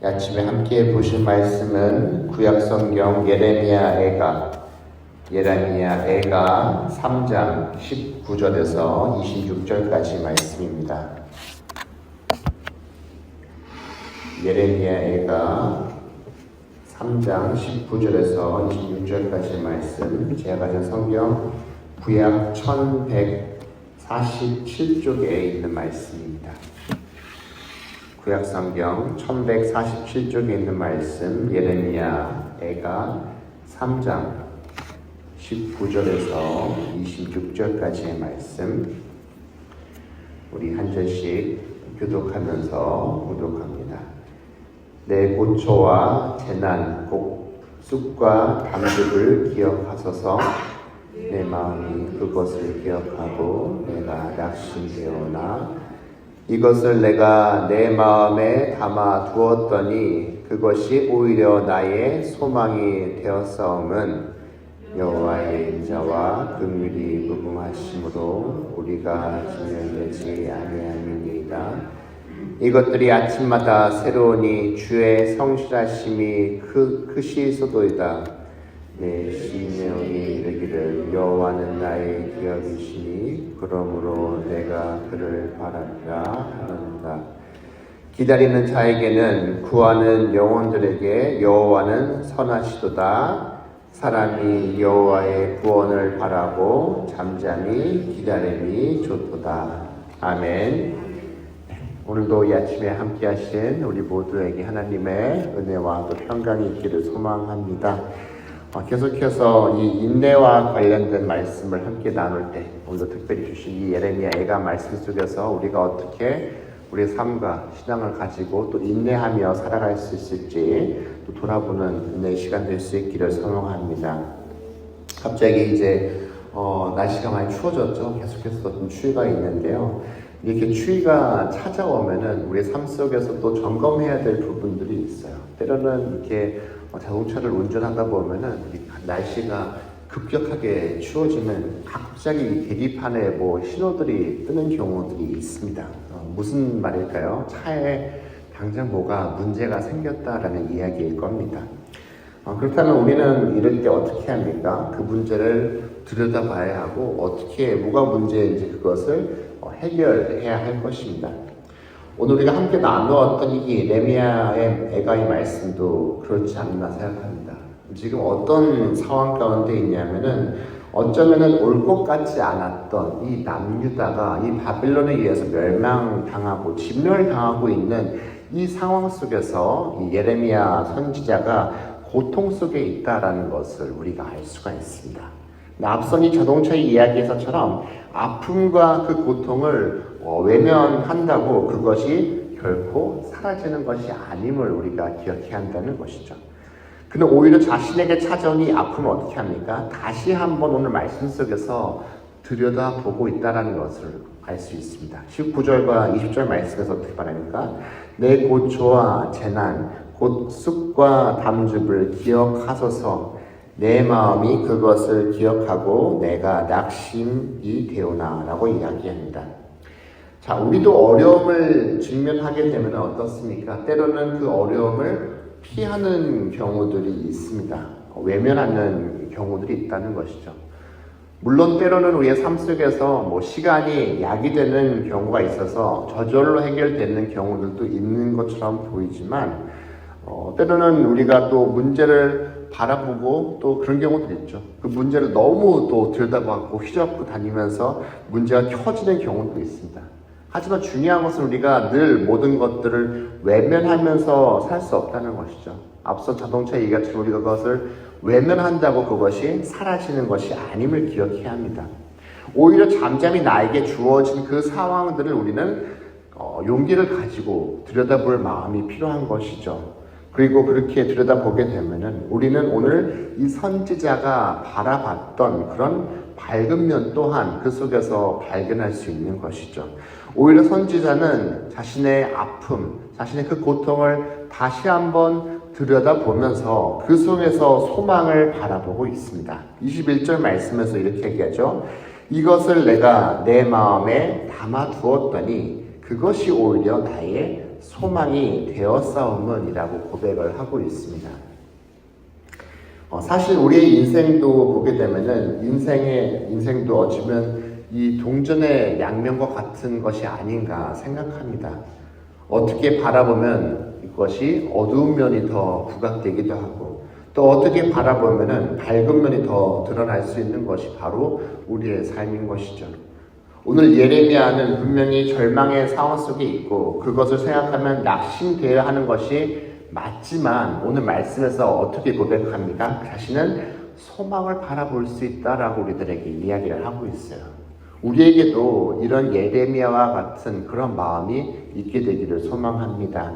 아침에 함께 보실 말씀은 구약성경 예레미야 애가 3장 19절에서 26절까지 말씀입니다. 예레미야 애가 3장 19절에서 26절까지 말씀, 제가 가진 성경 구약 1147쪽에 있는 말씀입니다. 구약성경 1147쪽에 있는 말씀, 예레미야 애가 3장 19절에서 26절까지의 말씀, 우리 한 절씩 교독하면서 묵독합니다. 내 고초와 재난, 쑥과 담즙을 기억하소서. 내 마음이 그것을 기억하고 내가 낙심되오나 이것을 내가 내 마음에 담아 두었더니 그것이 오히려 나의 소망이 되었사옴은 여호와의 인자와 긍휼이 무궁하심으로 우리가 진멸되지 아니함이니이다. 이것들이 아침마다 새로우니 주의 성실하심이 크시소도이다. 내 시메온이 이르기를 여호와는 나의 기업이시니 그러므로 내가 그를 바라리라 하는다. 기다리는 자에게는 구하는 영혼들에게 여호와는 선하시도다. 사람이 여호와의 구원을 바라고 잠잠히 기다림이 좋도다. 아멘. 오늘도 이 아침에 함께 하신 우리 모두에게 하나님의 은혜와 또 평강이 있기를 소망합니다. 계속해서 이 인내와 관련된 말씀을 함께 나눌 때 오늘도 특별히 주신 이 예레미야 애가 말씀 속에서 우리가 어떻게 우리의 삶과 신앙을 가지고 또 인내하며 살아갈 수 있을지 또 돌아보는 은혜의 시간 될 수 있기를 소망합니다. 갑자기 이제 날씨가 많이 추워졌죠. 계속해서 좀 추위가 있는데요. 이렇게 추위가 찾아오면은 우리의 삶 속에서 또 점검해야 될 부분들이 있어요. 때로는 이렇게 자동차를 운전하다 보면은 날씨가 급격하게 추워지면 갑자기 계기판에 신호들이 뜨는 경우들이 있습니다. 무슨 말일까요? 차에 당장 뭐가 문제가 생겼다라는 이야기일 겁니다. 그렇다면 우리는 이럴 때 어떻게 합니까? 그 문제를 들여다봐야 하고 어떻게 뭐가 문제인지 그것을 해결해야 할 것입니다. 오늘 우리가 함께 나누었던 이 예레미야의 애가의 말씀도 그렇지 않나 생각합니다. 지금 어떤 상황 가운데 있냐면은 어쩌면은 올 것 같지 않았던 이 남유다가 이 바빌론에 의해서 멸망당하고 진멸당하고 있는 이 상황 속에서 이 예레미야 선지자가 고통 속에 있다라는 것을 우리가 알 수가 있습니다. 앞선 이 자동차의 이야기에서처럼 아픔과 그 고통을 외면한다고 그것이 결코 사라지는 것이 아님을 우리가 기억해야 한다는 것이죠. 그는 오히려 자신에게 찾아온 이 아픔을 어떻게 합니까? 다시 한번 오늘 말씀 속에서 들여다보고 있다는 것을 알 수 있습니다. 19절과 20절 말씀에서 어떻게 말합니까? 내 고초와 재난, 곧 쑥과 담즙을 기억하소서. 내 마음이 그것을 기억하고 내가 낙심이 되오나 라고 이야기합니다. 자, 우리도 어려움을 직면하게 되면 어떻습니까? 때로는 그 어려움을 피하는 경우들이 있습니다. 외면하는 경우들이 있다는 것이죠. 물론 때로는 우리의 삶 속에서 시간이 약이 되는 경우가 있어서 저절로 해결되는 경우들도 있는 것처럼 보이지만 때로는 우리가 또 문제를 바라보고 또 그런 경우도 있죠. 그 문제를 너무 또 들여다보고 휘젓고 다니면서 문제가 커지는 경우도 있습니다. 하지만 중요한 것은 우리가 늘 모든 것들을 외면하면서 살 수 없다는 것이죠. 앞서 자동차 얘기처럼 우리가 그것을 외면한다고 그것이 사라지는 것이 아님을 기억해야 합니다. 오히려 잠잠히 나에게 주어진 그 상황들을 우리는 용기를 가지고 들여다볼 마음이 필요한 것이죠. 그리고 그렇게 들여다보게 되면은 우리는 오늘 이 선지자가 바라봤던 그런 밝은 면 또한 그 속에서 발견할 수 있는 것이죠. 오히려 선지자는 자신의 아픔, 자신의 그 고통을 다시 한번 들여다보면서 그 속에서 소망을 바라보고 있습니다. 21절 말씀에서 이렇게 얘기하죠. 이것을 내가 내 마음에 담아 두었더니 그것이 오히려 나의 소망이 되었사오면이라고 고백을 하고 있습니다. 사실 우리의 인생도 보게 되면은 인생도 어쩌면 이 동전의 양면과 같은 것이 아닌가 생각합니다. 어떻게 바라보면 이것이 어두운 면이 더 부각되기도 하고 또 어떻게 바라보면은 밝은 면이 더 드러날 수 있는 것이 바로 우리의 삶인 것이죠. 오늘 예레미야는 분명히 절망의 상황 속에 있고 그것을 생각하면 낙심되어야 하는 것이 맞지만 오늘 말씀에서 어떻게 고백합니까? 자신은 소망을 바라볼 수 있다라고 우리들에게 이야기를 하고 있어요. 우리에게도 이런 예레미야와 같은 그런 마음이 있게 되기를 소망합니다.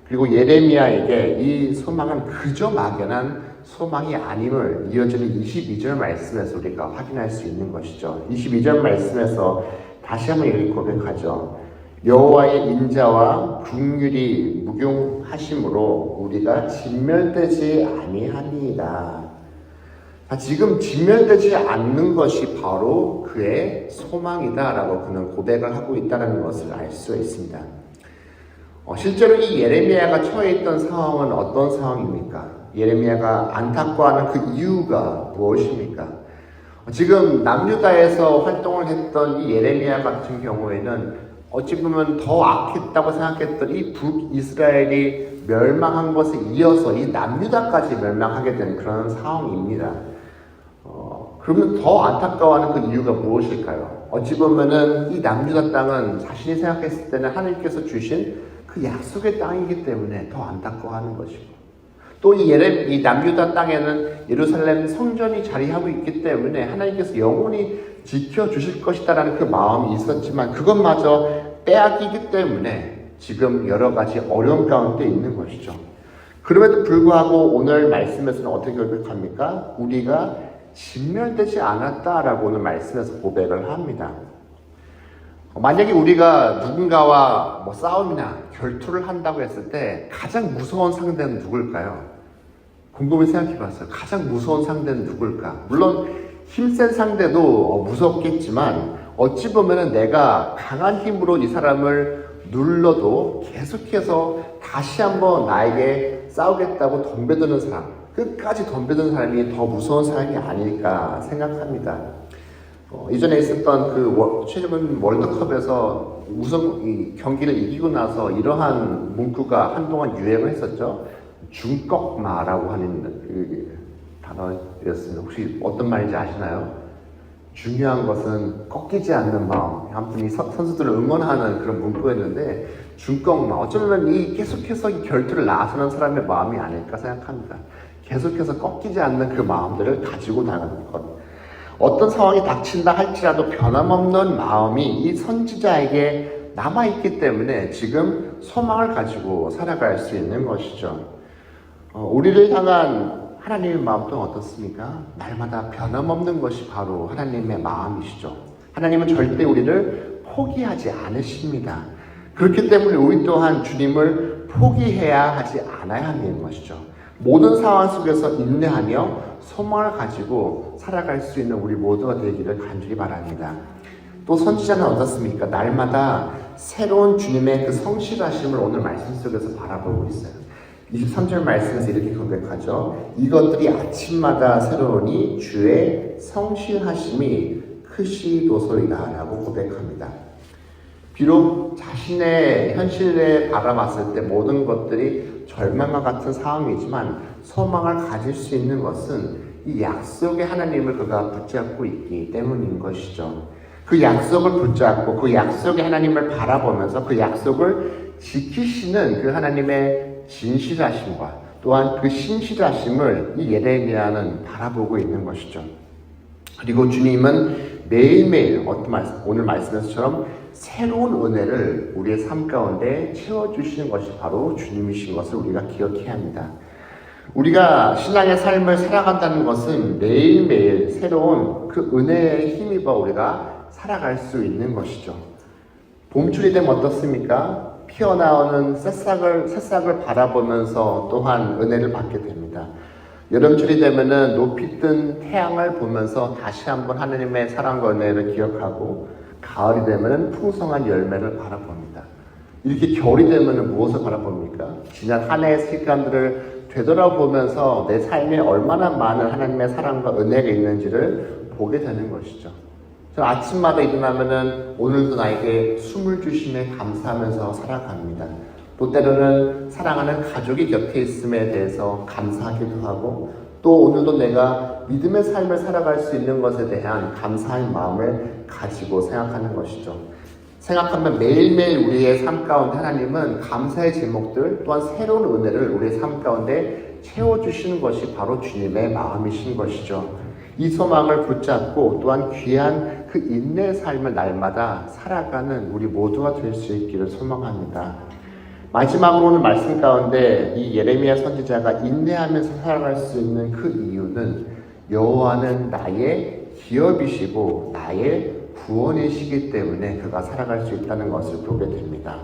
그리고 예레미야에게 이 소망은 그저 막연한 소망이 아님을 이어지는 22절 말씀에서 우리가 확인할 수 있는 것이죠. 22절 말씀에서 다시 한번 이렇게 고백하죠. 여호와의 인자와 긍휼이 무궁하심으로 우리가 진멸되지 아니하니이다. 지금 진멸되지 않는 것이 바로 그의 소망이다라고 그는 고백을 하고 있다는 것을 알 수 있습니다. 실제로 이 예레미야가 처해 있던 상황은 어떤 상황입니까? 예레미야가 안타까워하는 그 이유가 무엇입니까? 지금 남유다에서 활동을 했던 이 예레미야 같은 경우에는 어찌 보면 더 악했다고 생각했던 이 북이스라엘이 멸망한 것에 이어서 이 남유다까지 멸망하게 된 그런 상황입니다. 그러면 더 안타까워하는 그 이유가 무엇일까요? 어찌 보면은 이 남유다 땅은 자신이 생각했을 때는 하나님께서 주신 그 약속의 땅이기 때문에 더 안타까워하는 것이고 또 이 남유다 땅에는 예루살렘 성전이 자리하고 있기 때문에 하나님께서 영원히 지켜주실 것이다라는 그 마음이 있었지만 그것마저 빼앗기기 때문에 지금 여러 가지 어려움 가운데 있는 것이죠. 그럼에도 불구하고 오늘 말씀에서는 어떻게 고백합니까? 우리가 진멸되지 않았다라고 오늘 말씀에서 고백을 합니다. 만약에 우리가 누군가와 싸움이나 결투를 한다고 했을 때 가장 무서운 상대는 누굴까요? 곰곰이 생각해 봤어요. 가장 무서운 상대는 누굴까? 물론 힘센 상대도 무섭겠지만 어찌 보면은 내가 강한 힘으로 이 사람을 눌러도 계속해서 다시 한번 나에게 싸우겠다고 덤벼드는 사람, 끝까지 덤벼드는 사람이 더 무서운 사람이 아닐까 생각합니다. 이전에 있었던 그 최근 월드컵에서 우승 경기를 이기고 나서 이러한 문구가 한동안 유행을 했었죠. 중꺽마라고 하는 그 단어였습니다. 혹시 어떤 말인지 아시나요? 중요한 것은 꺾이지 않는 마음. 아무튼 이 선수들을 응원하는 그런 문구였는데 중꺽마. 어쩌면 이 계속해서 이 결투를 나서는 사람의 마음이 아닐까 생각합니다. 계속해서 꺾이지 않는 그 마음들을 가지고 나가는 것. 어떤 상황이 닥친다 할지라도 변함없는 마음이 이 선지자에게 남아있기 때문에 지금 소망을 가지고 살아갈 수 있는 것이죠. 우리를 향한 하나님의 마음 또한 어떻습니까? 날마다 변함없는 것이 바로 하나님의 마음이시죠. 하나님은 절대 우리를 포기하지 않으십니다. 그렇기 때문에 우리 또한 주님을 포기해야 하지 않아야 하는 것이죠. 모든 상황 속에서 인내하며 소망을 가지고 살아갈 수 있는 우리 모두가 되기를 간절히 바랍니다. 또 선지자는 어떻습니까? 날마다 새로운 주님의 그 성실하심을 오늘 말씀 속에서 바라보고 있어요. 23절 말씀에서 이렇게 고백하죠. 이것들이 아침마다 새로우니 주의 성실하심이 크시도소이다 라고 고백합니다. 비록 자신의 현실에 바라봤을 때 모든 것들이 절망과 같은 상황이지만 소망을 가질 수 있는 것은 이 약속의 하나님을 그가 붙잡고 있기 때문인 것이죠. 그 약속을 붙잡고 그 약속의 하나님을 바라보면서 그 약속을 지키시는 그 하나님의 진실하심과 또한 그 신실하심을 이 예레미야는 바라보고 있는 것이죠. 그리고 주님은 매일매일 오늘 말씀에서처럼 새로운 은혜를 우리의 삶 가운데 채워주시는 것이 바로 주님이신 것을 우리가 기억해야 합니다. 우리가 신앙의 삶을 살아간다는 것은 매일매일 새로운 그 은혜에 힘입어 우리가 살아갈 수 있는 것이죠. 봄철이 되면 어떻습니까? 피어나오는 새싹을 바라보면서 또한 은혜를 받게 됩니다. 여름철이 되면은 높이 뜬 태양을 보면서 다시 한번 하나님의 사랑과 은혜를 기억하고 가을이 되면은 풍성한 열매를 바라봅니다. 이렇게 겨울이 되면 무엇을 바라봅니까? 지난 한 해의 시간들을 되돌아보면서 내 삶에 얼마나 많은 하나님의 사랑과 은혜가 있는지를 보게 되는 것이죠. 저는 아침마다 일어나면은 오늘도 나에게 숨을 주심에 감사하면서 살아갑니다. 또 때로는 사랑하는 가족이 곁에 있음에 대해서 감사하기도 하고, 또 오늘도 내가 믿음의 삶을 살아갈 수 있는 것에 대한 감사의 마음을 가지고 생각하는 것이죠. 생각하면 매일매일 우리의 삶 가운데 하나님은 감사의 제목들 또한 새로운 은혜를 우리의 삶 가운데 채워주시는 것이 바로 주님의 마음이신 것이죠. 이 소망을 붙잡고 또한 귀한 그 인내의 삶을 날마다 살아가는 우리 모두가 될 수 있기를 소망합니다. 마지막으로 오늘 말씀 가운데 이 예레미야 선지자가 인내하면서 살아갈 수 있는 그 이유는 여호와는 나의 기업이시고 나의 구원이시기 때문에 그가 살아갈 수 있다는 것을 보게 됩니다.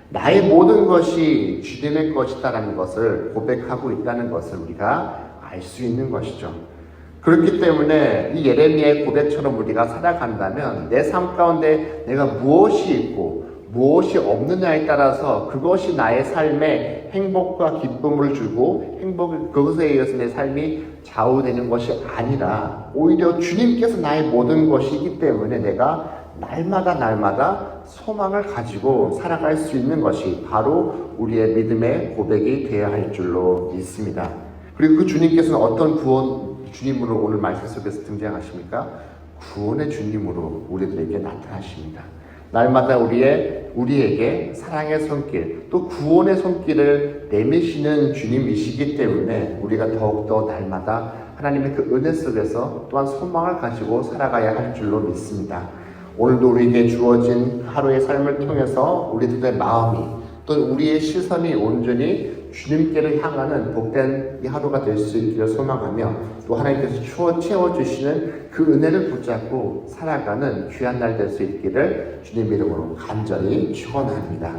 나의 모든 것이 주님의 것이다라는 것을 고백하고 있다는 것을 우리가 알 수 있는 것이죠. 그렇기 때문에 이 예레미야의 고백처럼 우리가 살아간다면 내 삶 가운데 내가 무엇이 있고 무엇이 없느냐에 따라서 그것이 나의 삶에 행복과 기쁨을 주고 그것에 의해서 내 삶이 좌우되는 것이 아니라 오히려 주님께서 나의 모든 것이기 때문에 내가 날마다 소망을 가지고 살아갈 수 있는 것이 바로 우리의 믿음의 고백이 되어야 할 줄로 믿습니다. 그리고 그 주님께서는 어떤 주님으로 오늘 말씀 속에서 등장하십니까? 구원의 주님으로 우리들에게 나타나십니다. 날마다 우리에게 사랑의 손길, 또 구원의 손길을 내미시는 주님이시기 때문에 우리가 더욱더 날마다 하나님의 그 은혜 속에서 또한 소망을 가지고 살아가야 할 줄로 믿습니다. 오늘도 우리에게 주어진 하루의 삶을 통해서 우리들의 마음이 또 우리의 시선이 온전히 주님께를 향하는 복된 이 하루가 될 수 있기를 소망하며 또 하나님께서 채워주시는 그 은혜를 붙잡고 살아가는 귀한 날 될 수 있기를 주님 이름으로 간절히 축원합니다.